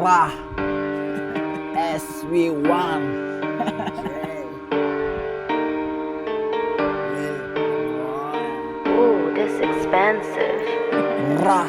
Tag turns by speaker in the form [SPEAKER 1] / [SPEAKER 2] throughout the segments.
[SPEAKER 1] Ra SV1
[SPEAKER 2] Ooh, this expensive.
[SPEAKER 1] Ra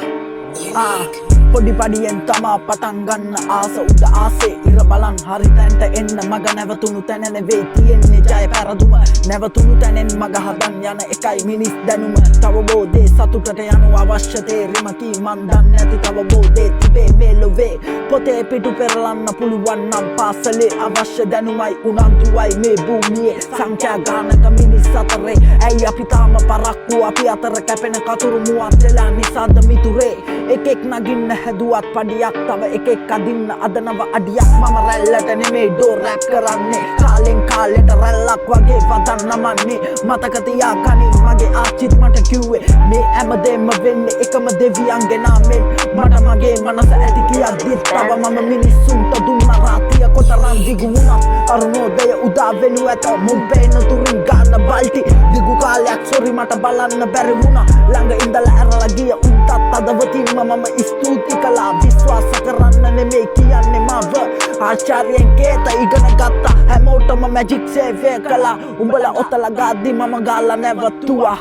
[SPEAKER 1] පොඩි පඩියෙන් තමා පටන් ගන්න ආස උඩ ආසේ ඉර බලන් හරි තැන්ට එන්න මග නැවතුණු තැන නෙවෙයි තියෙන්නේ ජය පැරදුම නැවතුණු තැනෙන් මග හදන් යන එකයි මිනිස් දැනුම තව බෝදේ සතුටට යනු අවශ්‍ය තේරිමකි මන් දන්නේ නැති තව බෝදේ තිබේ මේ ලොවේ පොතේ පිටු පෙරලන්න පුළුවන් නම් පාසලේ අවශ්‍ය දැනුමයි උනන්දුවයි මේ භූමියේ සංඛ්‍යා ගානක මිනිස් අතරේ ඇයි අපි තාම පරක්කු අපි අතර කැපෙන කතුරු මුවත් වෙලා නිසාද මිතුරේ එකෙක් නගින්න හැදුවත් පඩියක් තව එකෙක් අදින්න අදනව අඩියක් මම රැල්ලට නෙමේ ඩෝ රැප් කරන්නේ කාලෙන් කාලෙට රැල්ලක් වගේ වදන් නමන්නේ මතක තියාගනින් මගේ ආච්චිත් මට කිව්වේ මේ හැමදේම වෙන්නේ එකම දෙවියන්ගේ නාමෙන් මට මගේ මනස ඇති කියද්දිත් තව මම මිනිස්සුන්ට දුන්න රාතිය කොතරම් දිගු වුණත් අරුණෝදය උදා වෙනු ඇත මුන් පේන තුරින් ගන්න බල්ටි දිගු කාලයක් සොරි මට බලන්න බැරි වුණා ළඟ ඉඳලා ඇරලා ගිය උන්ටත් අදවතින්ම මම ස්තුති කළා විශ්වාස කරන්න නෙමෙයි කියන්නේ මව ආචාර්යයන් කේත ඉගෙන ගත්තා හැමෝටම මැජික් සේවය කළා උඹලා ඔතල ගාද්දි මම ගාලා නැවතුවා